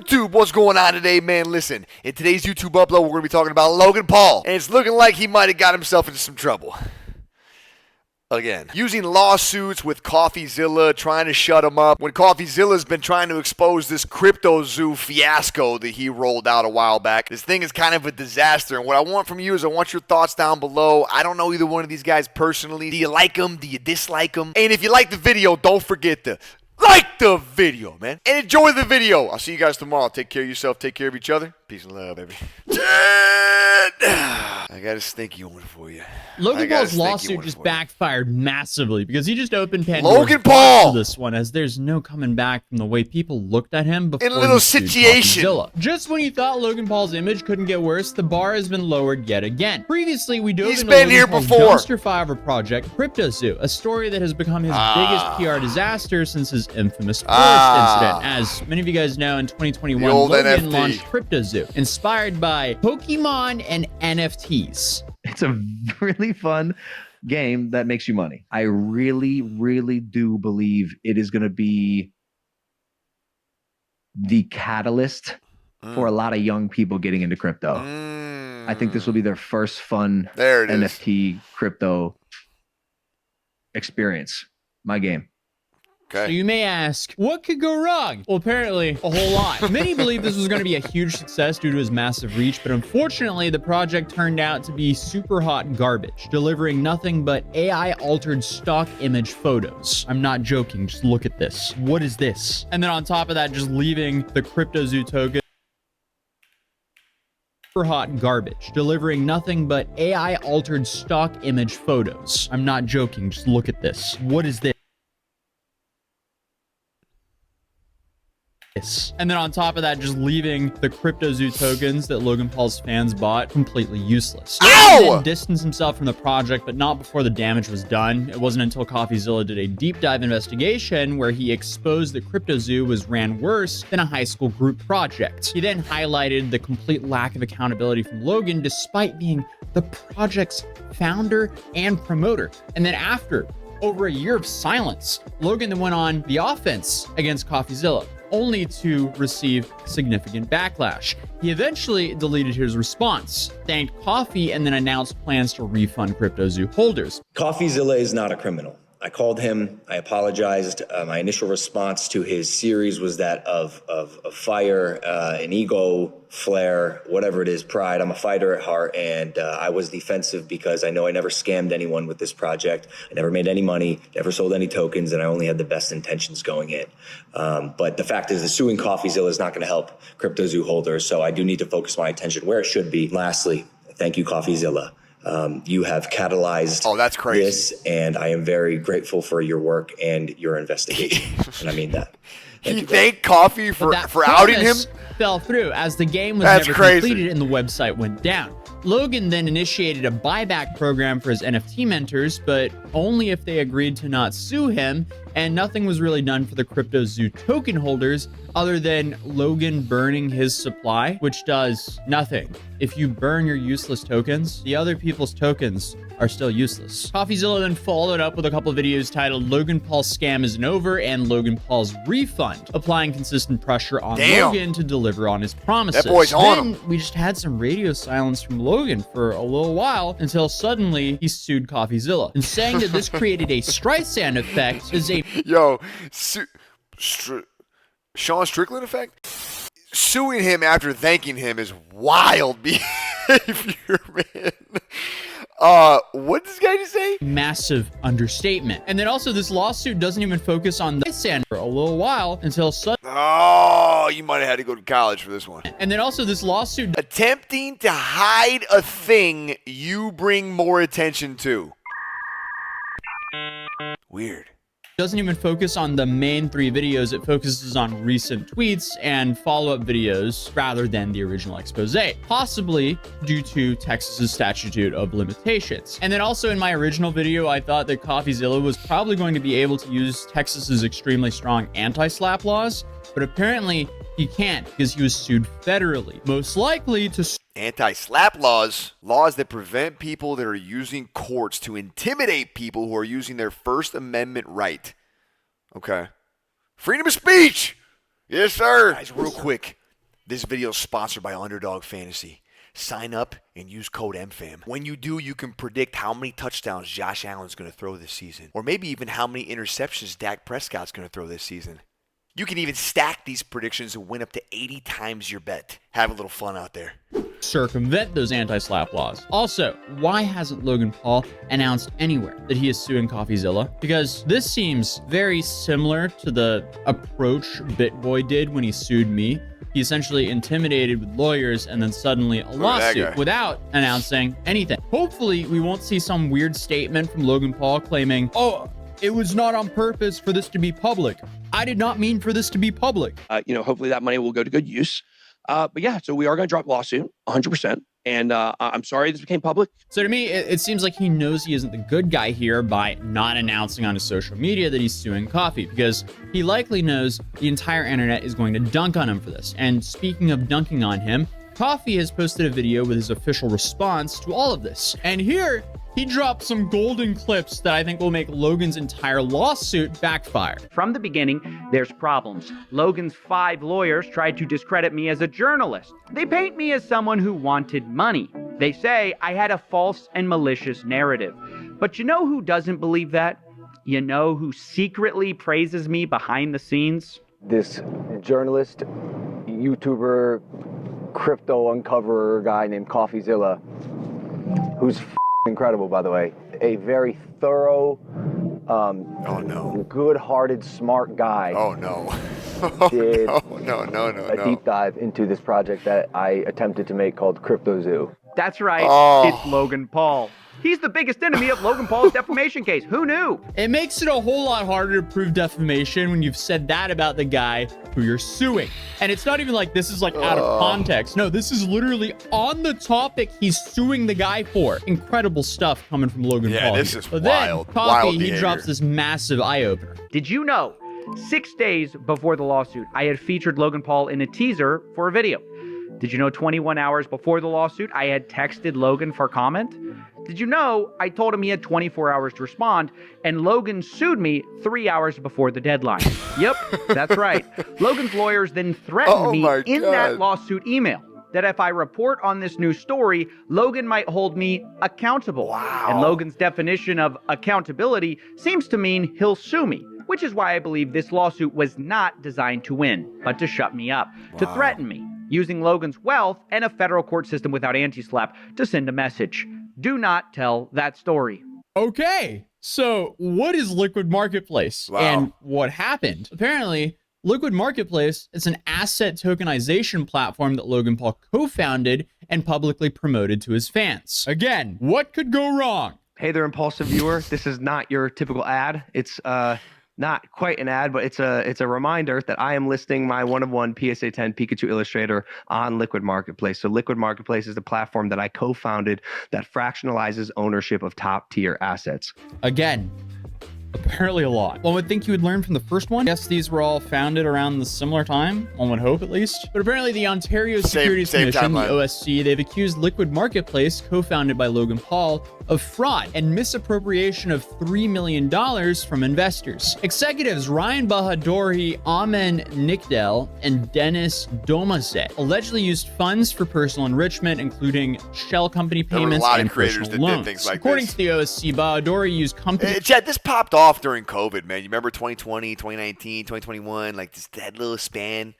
YouTube, what's going on today, man? Listen, in today's YouTube upload, we're going to be talking about Logan Paul, and it's looking like he might have got himself into some trouble. Again, using lawsuits with CoffeeZilla, trying to shut him up, when CoffeeZilla's been trying to expose this CryptoZoo fiasco that he rolled out a while back. This thing is kind of a disaster, and what I want from you is I want your thoughts down below. I don't know either one of these guys personally. Do you like them? Do you dislike them? And if you like the video, don't forget to like the video, man, and enjoy the video. I'll see you guys tomorrow. Take care of yourself. Take care of each other. Peace and love, baby. I got a stinky one for you. Logan Paul's lawsuit just backfired massively because he just opened Pandora's Logan Paul to this one, as there's no coming back from the way people looked at him before in a little situation. Just when you thought Logan Paul's image couldn't get worse, the bar has been lowered yet again. Previously, we dove into Logan Paul's dumpster fire project, CryptoZoo, a story that has become his biggest PR disaster since his infamous forest incident. As many of you guys know, in 2021, Logan launched CryptoZoo, inspired by Pokemon and NFTs. It's a really fun game that makes you money. I really, really do believe it is going to be the catalyst for a lot of young people getting into crypto. I think this will be their first fun NFT crypto experience. My game. Okay. So you may ask, what could go wrong? Well, apparently a whole lot. Many believe this was going to be a huge success due to his massive reach, but unfortunately the project turned out to be super hot garbage, delivering nothing but AI-altered stock image photos. I'm not joking, just look at this. What is this? And then on top of that, just leaving the CryptoZoo token hot garbage, delivering nothing but AI-altered stock image photos. I'm not joking, just look at this. What is this? And then on top of that, just leaving the CryptoZoo tokens that Logan Paul's fans bought completely useless. Logan distanced himself from the project, but not before the damage was done. It wasn't until CoffeeZilla did a deep dive investigation where he exposed that CryptoZoo was ran worse than a high school group project. He then highlighted the complete lack of accountability from Logan, despite being the project's founder and promoter. And then after over a year of silence, Logan then went on the offense against CoffeeZilla, only to receive significant backlash. He eventually deleted his response, thanked Coffee, and then announced plans to refund CryptoZoo holders. CoffeeZilla is not a criminal. I called him, I apologized. My initial response to his series was that of fire, an ego, flair, whatever it is, pride. I'm a fighter at heart, and I was defensive because I know I never scammed anyone with this project. I never made any money, never sold any tokens, and I only had the best intentions going in. But the fact is that suing CoffeeZilla is not going to help CryptoZoo holders, so I do need to focus my attention where it should be. Lastly, thank you, CoffeeZilla. You have catalyzed this, and I am very grateful for your work and your investigation. And I mean that. He thanked Coffee for outing him? Fell through as the game was never completed and the website went down. Logan then initiated a buyback program for his NFT mentors, but only if they agreed to not sue him, and nothing was really done for the CryptoZoo token holders other than Logan burning his supply, which does nothing. If you burn your useless tokens, the other people's tokens are still useless. CoffeeZilla then followed up with a couple of videos titled Logan Paul's Scam Isn't Over and Logan Paul's Refund, applying consistent pressure on Logan to deliver on his promises. That boy's on him. We just had some radio silence from Logan for a little while until suddenly he sued CoffeeZilla, and saying that this created a Streisand effect is a Sean Strickland effect? Suing him after thanking him is wild behavior, man. What did this guy just say? Massive understatement. And then also this lawsuit doesn't even focus on the Streisand for a little while until Oh, you might have had to go to college for this one. And then also this lawsuit attempting to hide a thing you bring more attention to. Weird. Doesn't even focus on the main 3 videos. It focuses on recent tweets and follow-up videos rather than the original expose, possibly due to Texas's statute of limitations. And then also in my original video, I thought that CoffeeZilla was probably going to be able to use Texas's extremely strong anti-slap laws, but apparently he can't because he was sued federally, most likely to anti-slap laws that prevent people that are using courts to intimidate people who are using their First Amendment right. Okay. Freedom of speech. Yes, sir. Guys, real quick. This video is sponsored by Underdog Fantasy. Sign up and use code MFAM. When you do, you can predict how many touchdowns Josh Allen's going to throw this season, or maybe even how many interceptions Dak Prescott's going to throw this season. You can even stack these predictions and win up to 80 times your bet. Have a little fun out there. Circumvent those anti-slap laws. Also, why hasn't Logan Paul announced anywhere that he is suing CoffeeZilla? Because this seems very similar to the approach BitBoy did when he sued me. He essentially intimidated with lawyers and then suddenly a lawsuit without announcing anything. Hopefully, we won't see some weird statement from Logan Paul claiming, "Oh, it was not on purpose for this to be public. I did not mean for this to be public." Hopefully that money will go to good use. But yeah, so we are going to drop a lawsuit 100%. And I'm sorry this became public. So to me, it seems like he knows he isn't the good guy here by not announcing on his social media that he's suing Coffee, because he likely knows the entire internet is going to dunk on him for this. And speaking of dunking on him, Coffee has posted a video with his official response to all of this. And here, he dropped some golden clips that I think will make Logan's entire lawsuit backfire. From the beginning, there's problems. Logan's 5 lawyers tried to discredit me as a journalist. They paint me as someone who wanted money. They say I had a false and malicious narrative. But you know who doesn't believe that? You know who secretly praises me behind the scenes? This journalist, YouTuber, crypto uncoverer guy named CoffeeZilla, who's incredible, by the way. A very thorough, good-hearted, smart guy. Oh no. Did No. a deep dive into this project that I attempted to make called CryptoZoo. That's right, It's Logan Paul. He's the biggest enemy of Logan Paul's defamation case. Who knew? It makes it a whole lot harder to prove defamation when you've said that about the guy who you're suing. And it's not even like this is like out of context. No, this is literally on the topic he's suing the guy for. Incredible stuff coming from Logan Paul. Yeah, this here. is But wild. Then, Coffee, he behavior. drops this massive eye-opener. Did you know 6 days before the lawsuit, I had featured Logan Paul in a teaser for a video? Did you know 21 hours before the lawsuit, I had texted Logan for comment? Did you know I told him he had 24 hours to respond, and Logan sued me 3 hours before the deadline? Yep, that's right. Logan's lawyers then threatened me in that lawsuit email that if I report on this new story, Logan might hold me accountable. Wow. And Logan's definition of accountability seems to mean he'll sue me, which is why I believe this lawsuit was not designed to win, but to shut me up, to threaten me, using Logan's wealth and a federal court system without anti-slap to send a message. Do not tell that story. Okay, so what is Liquid Marketplace? Wow. And what happened? Apparently, Liquid Marketplace is an asset tokenization platform that Logan Paul co-founded and publicly promoted to his fans. Again, what could go wrong? Hey there, impulsive viewer. This is not your typical ad. It's not quite an ad, but it's a reminder that I am listing my one-of-one PSA 10 Pikachu Illustrator on Liquid Marketplace. So Liquid Marketplace is the platform that I co-founded that fractionalizes ownership of top-tier assets. Again, apparently a lot. One would think you would learn from the first one. Yes, these were all founded around the similar time, one would hope at least. But apparently the Ontario Securities Commission, the OSC, they've accused Liquid Marketplace, co-founded by Logan Paul, of fraud and misappropriation of $3 million from investors. Executives Ryan Bahadori, Amen Nickdell, and Dennis Domase allegedly used funds for personal enrichment, including shell company payments and personal loans. Things like According this. to the OSC, Bahadori used company... Chad, this popped off during COVID, man. You remember 2020, 2019, 2021, like that little span?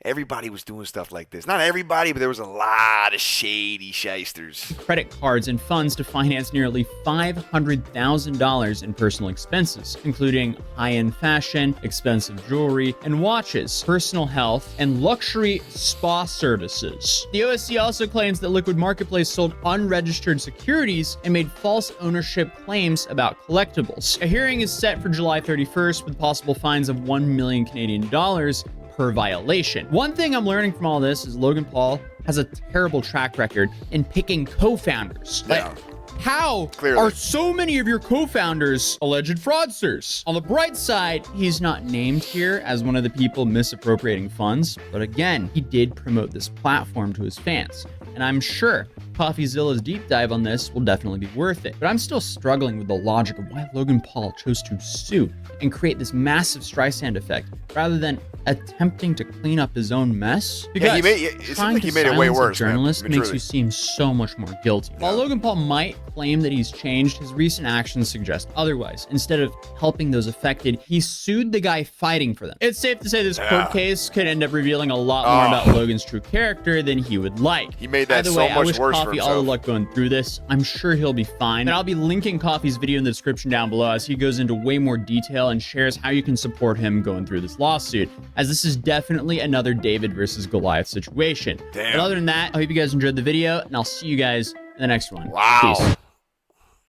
Everybody was doing stuff like this. Not everybody, but there was a lot of shady shysters. Credit cards and funds to finance nearly $500,000 in personal expenses, including high-end fashion, expensive jewelry, and watches, personal health, and luxury spa services. The OSC also claims that Liquid Marketplace sold unregistered securities and made false ownership claims about collectibles. A hearing is set for July 31st with possible fines of 1 million Canadian dollars per violation. One thing I'm learning from all this is Logan Paul has a terrible track record in picking co-founders. Yeah. How Clearly. are so many of your co-founders alleged fraudsters? On the bright side, he's not named here as one of the people misappropriating funds, but again, he did promote this platform to his fans. and I'm sure CoffeeZilla's deep dive on this will definitely be worth it. But I'm still struggling with the logic of why Logan Paul chose to sue and create this massive Streisand effect rather than attempting to clean up his own mess. Because it seems like he made it way worse. A journalist man. makes you seem so much more guilty. While Logan Paul might claim that he's changed, his recent actions suggest otherwise. Instead of helping those affected, he sued the guy fighting for them. It's safe to say this court case could end up revealing a lot more about Logan's true character than he would like. He made that Either way, so I much wish worse for Coffee himself. all the luck going through this. I'm sure he'll be fine. And I'll be linking Coffee's video in the description down below as he goes into way more detail and shares how you can support him going through this lawsuit, as this is definitely another David versus Goliath situation. Damn. But other than that, I hope you guys enjoyed the video, and I'll see you guys in the next one. Wow. Peace.